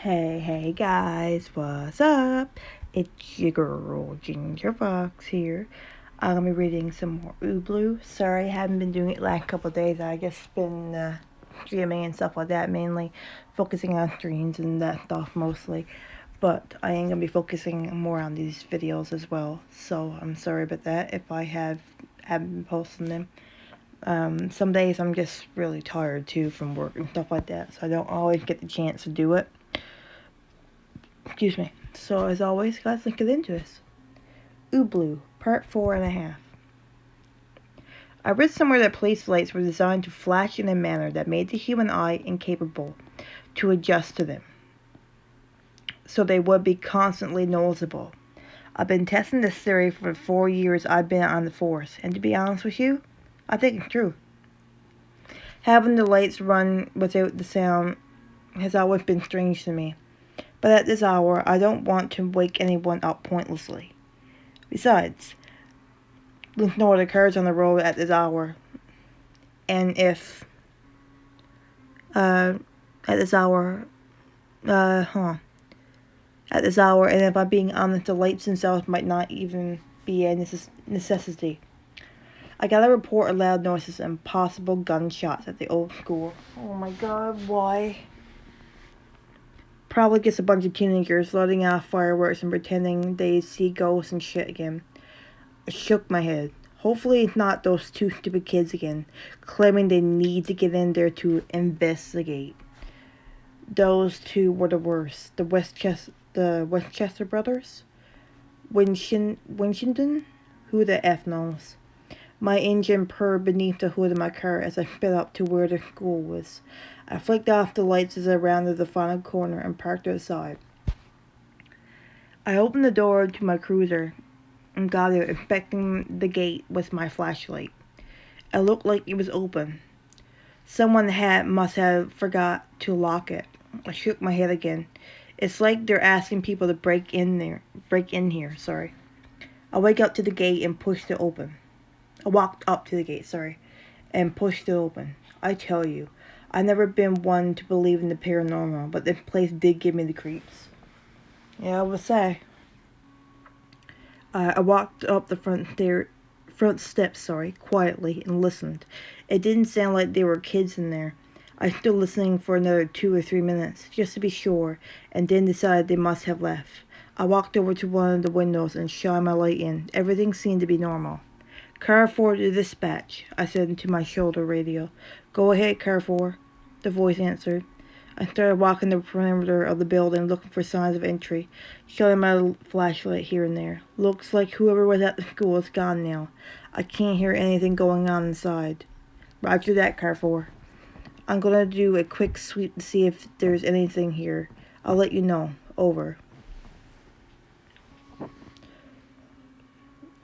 Hey guys, what's up? It's your girl Ginger Fox here. I'm gonna be reading some more Ubloo. Sorry, I haven't been doing it last couple of days. I just been streaming and stuff like that, mainly focusing on streams and that stuff mostly. But I am gonna be focusing more on these videos as well. So I'm sorry about that if I haven't been posting them. Some days I'm just really tired too from work and stuff like that, so I don't always get the chance to do it. Excuse me. So as always, guys, let's get into this. Ubloo, part 4.5. I read somewhere that police lights were designed to flash in a manner that made the human eye incapable to adjust to them, so they would be constantly noticeable. I've been testing this theory for the 4 years I've been on the force, and to be honest with you, I think it's true. Having the lights run without the sound has always been strange to me. But at this hour, I don't want to wake anyone up pointlessly. Besides, there's no other cars on the road at this hour. And if, and if I'm being honest, the lights themselves might not even be a necessity. I got a report of loud noises and possible gunshots at the old school. Oh my god, why? Probably just a bunch of teenagers letting off fireworks and pretending they see ghosts and shit again. I shook my head. Hopefully it's not those two stupid kids again, claiming they need to get in there to investigate. Those two were the worst. The Westchester brothers? Winchendon? Who the F knows? My engine purred beneath the hood of my car as I sped up to where the school was. I flicked off the lights as I rounded the final corner and parked outside. I opened the door to my cruiser and got out, inspecting the gate with my flashlight. It looked like it was open. Someone must have forgot to lock it. I shook my head again. It's like they're asking people to break in here. I walked up to the gate and pushed it open. And pushed it open. I tell you, I've never been one to believe in the paranormal, but this place did give me the creeps. Yeah, I would say. I walked up the front steps, quietly and listened. It didn't sound like there were kids in there. I stood listening for another 2 or 3 minutes, just to be sure, and then decided they must have left. I walked over to one of the windows and shined my light in. Everything seemed to be normal. Car 4 to dispatch, I said into my shoulder radio. Go ahead, Car 4, the voice answered. I started walking the perimeter of the building, looking for signs of entry, shining my flashlight here and there. Looks like whoever was at the school is gone now. I can't hear anything going on inside. Roger that, Car 4. I'm gonna do a quick sweep to see if there's anything here. I'll let you know. Over.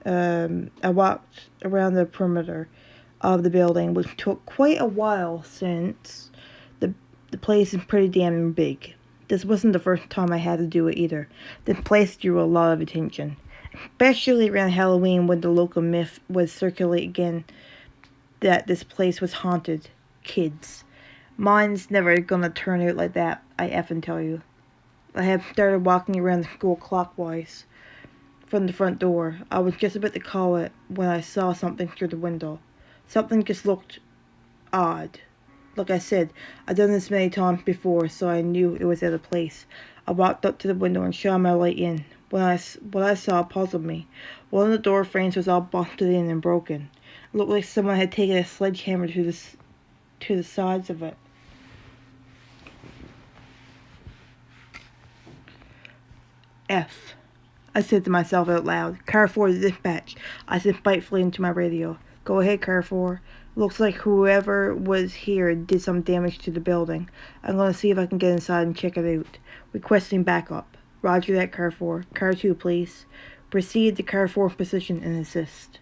I walked around the perimeter of the building, which took quite a while since the place is pretty damn big. This wasn't the first time I had to do it either. The place drew a lot of attention, especially around Halloween when the local myth would circulate again that this place was haunted. Kids. Mine's never gonna turn out like that, I effing tell you. I had started walking around the school clockwise from the front door. I was just about to call it when I saw something through the window. Something just looked odd. Like I said, I'd done this many times before, so I knew it was out of place. I walked up to the window and shined my light in. What I saw puzzled me. One of the door frames was all busted in and broken. It looked like someone had taken a sledgehammer to the sides of it. F. I said to myself out loud. Car 4 to dispatch. I said spitefully into my radio. Go ahead, Car 4. Looks like whoever was here did some damage to the building. I'm going to see if I can get inside and check it out. Requesting backup. Roger that, Car 4. Car 2, please. Proceed to Car 4's position and assist.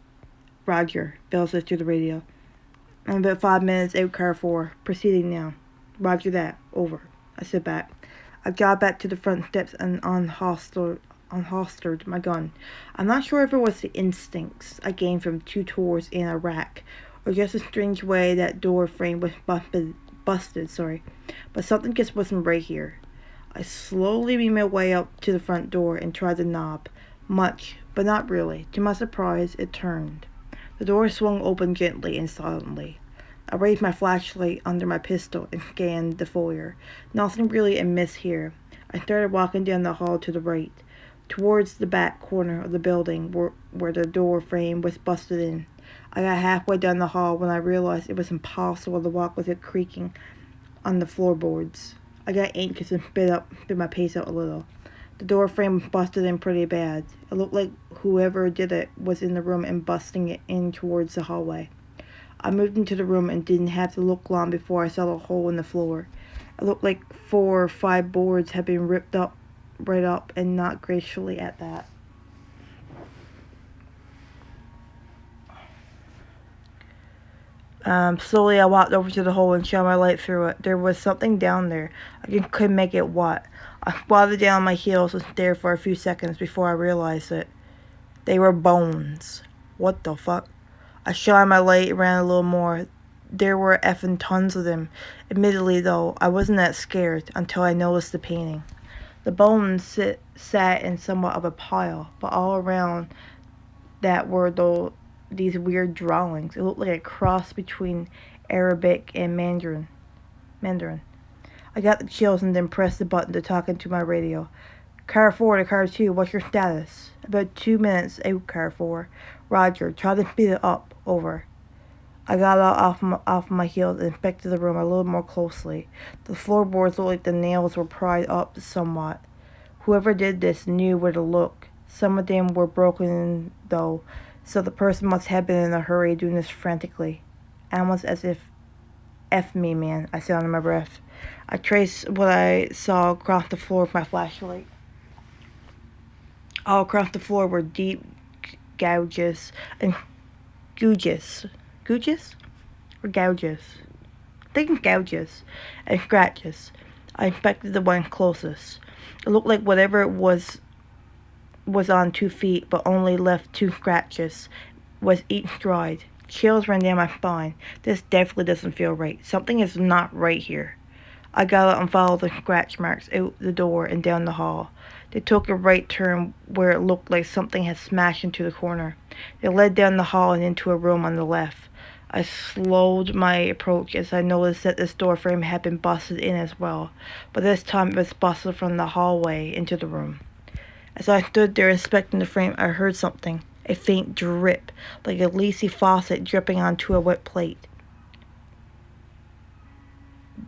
Roger. Bell says through the radio. I'm about 5 minutes out, Car 4. Proceeding now. Roger that. Over. I said back. I got back to the front steps and unholstered my gun. I'm not sure if it was the instincts I gained from 2 tours in Iraq, or just a strange way that door frame was busted, but something just wasn't right here. I slowly made my way up to the front door and tried the knob. Much, but not really. To my surprise, it turned. The door swung open gently and silently. I raised my flashlight under my pistol and scanned the foyer. Nothing really amiss here. I started walking down the hall to the right, towards the back corner of the building where the door frame was busted in. I got halfway down the hall when I realized it was impossible to walk without creaking on the floorboards. I got anxious and sped my pace up a little. The door frame was busted in pretty bad. It looked like whoever did it was in the room and busting it in towards the hallway. I moved into the room and didn't have to look long before I saw a hole in the floor. It looked like 4 or 5 boards had been ripped up, right up, and not gracefully at that. Slowly I walked over to the hole and shone my light through it. There was something down there. I couldn't make it what. I squatted down on my heels and stared for a few seconds before I realized it. They were bones. What the fuck? I shined my light around a little more. There were effing tons of them. Admittedly, though, I wasn't that scared until I noticed the painting. The bones sat in somewhat of a pile, but all around that were these weird drawings. It looked like a cross between Arabic and Mandarin. I got the chills and then pressed the button to talk into my radio. Car 4 to Car 2, what's your status? About 2 minutes out, Car 4. Roger, try to speed it up. Over. I got off my heels and inspected the room a little more closely. The floorboards looked like the nails were pried up somewhat. Whoever did this knew where to look. Some of them were broken, though, so the person must have been in a hurry doing this frantically. Almost as if, F me, man, I said under my breath. I traced what I saw across the floor with my flashlight. All across the floor were deep gouges and gouges. Gouges? Or gouges? I think gouges and scratches. I inspected the one closest. It looked like whatever it was on 2 feet, but only left 2 scratches, was each dried. Chills ran down my spine. This definitely doesn't feel right. Something is not right here. I got up and followed the scratch marks out the door and down the hall. They took a right turn where it looked like something had smashed into the corner. They led down the hall and into a room on the left. I slowed my approach as I noticed that this door frame had been busted in as well, but this time it was busted from the hallway into the room. As I stood there inspecting the frame, I heard something, a faint drip, like a leaky faucet dripping onto a wet plate.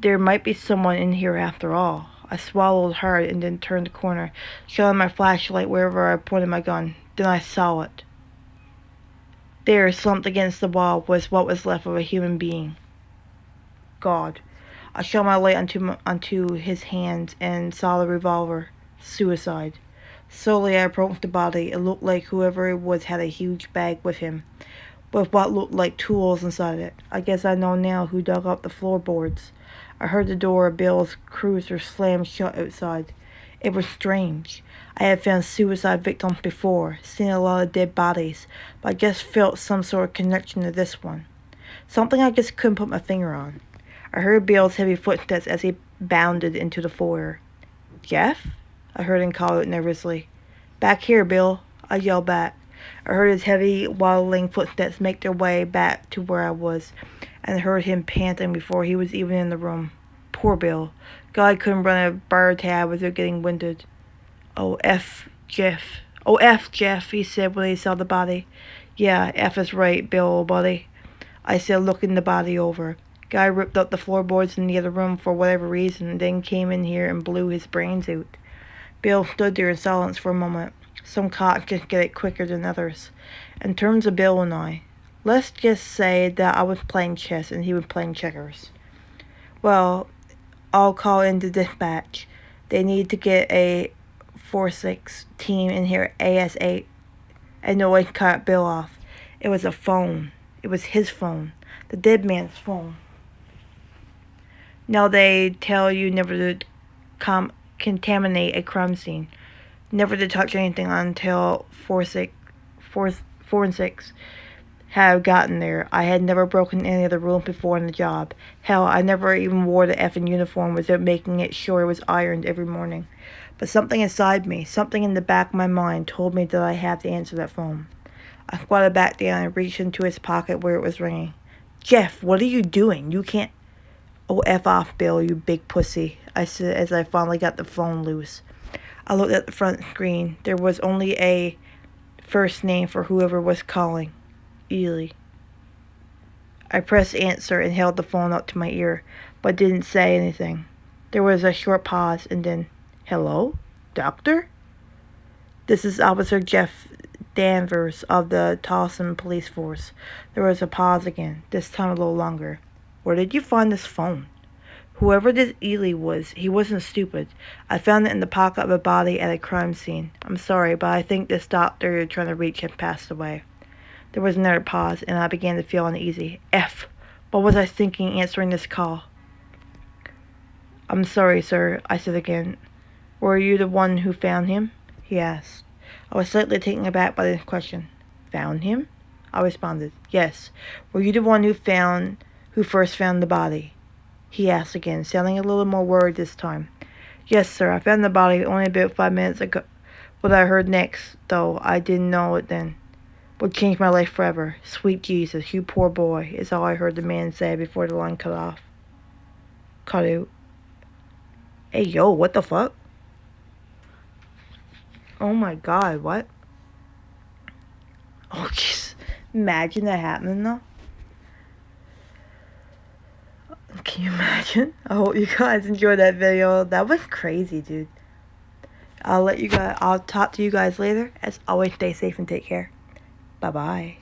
There might be someone in here after all. I swallowed hard and then turned the corner, showing my flashlight wherever I pointed my gun. Then I saw it. There, slumped against the wall, was what was left of a human being. God. I shone my light onto his hands and saw the revolver. Suicide. Slowly I approached the body. It looked like whoever it was had a huge bag with him, with what looked like tools inside it. I guess I know now who dug up the floorboards. I heard the door of Bill's cruiser slam shut outside. It was strange. I had found suicide victims before, seen a lot of dead bodies, but I just felt some sort of connection to this one. Something I just couldn't put my finger on. I heard Bill's heavy footsteps as he bounded into the foyer. Jeff? I heard him call out nervously. Back here, Bill, I yelled back. I heard his heavy, waddling footsteps make their way back to where I was, and heard him panting before he was even in the room. Poor Bill. God couldn't run a bar tab without getting winded. Oh, F, Jeff, he said when he saw the body. Yeah, F is right, Bill, old buddy, I said, looking the body over. Guy ripped up the floorboards in the other room for whatever reason, and then came in here and blew his brains out. Bill stood there in silence for a moment. Some cops just get it quicker than others. In terms of Bill and I, let's just say that I was playing chess and he was playing checkers. Well, I'll call in the dispatch. They need to get a 4-6 team in here ASAP. And no one cut Bill off. It was a phone. It was his phone. The dead man's phone. Now they tell you never to contaminate a crime scene. Never to touch anything until 4 and 6 how I gotten there. I had never broken any of the rules before in the job. Hell, I never even wore the effing uniform without making it sure it was ironed every morning. But something inside me, something in the back of my mind, told me that I had to answer that phone. I squatted back down and reached into his pocket where it was ringing. Jeff, what are you doing? You can't... Oh, F off, Bill, you big pussy, I said as I finally got the phone loose. I looked at the front screen. There was only a first name for whoever was calling. Ely. I pressed answer and held the phone up to my ear, but didn't say anything. There was a short pause, and then, hello? Doctor? This is Officer Jeff Danvers of the Towson Police Force. There was a pause again, this time a little longer. Where did you find this phone? Whoever this Ely was, he wasn't stupid. I found it in the pocket of a body at a crime scene. I'm sorry, but I think this doctor you're trying to reach had passed away. There was another pause, and I began to feel uneasy. F. What was I thinking answering this call? I'm sorry, sir, I said again. Were you the one who found him? He asked. I was slightly taken aback by the question. Found him? I responded. Yes. Were you the one who first found the body? He asked again, sounding a little more worried this time. Yes, sir, I found the body only about 5 minutes ago. What I heard next, though I didn't know it then, would change my life forever. Sweet Jesus, you poor boy, is all I heard the man say before the line cut out. Hey, yo, what the fuck? Oh my god, what? Oh, jeez. Imagine that happening, though. Can you imagine? I hope you guys enjoyed that video. That was crazy, dude. I'll talk to you guys later. As always, stay safe and take care. Bye-bye.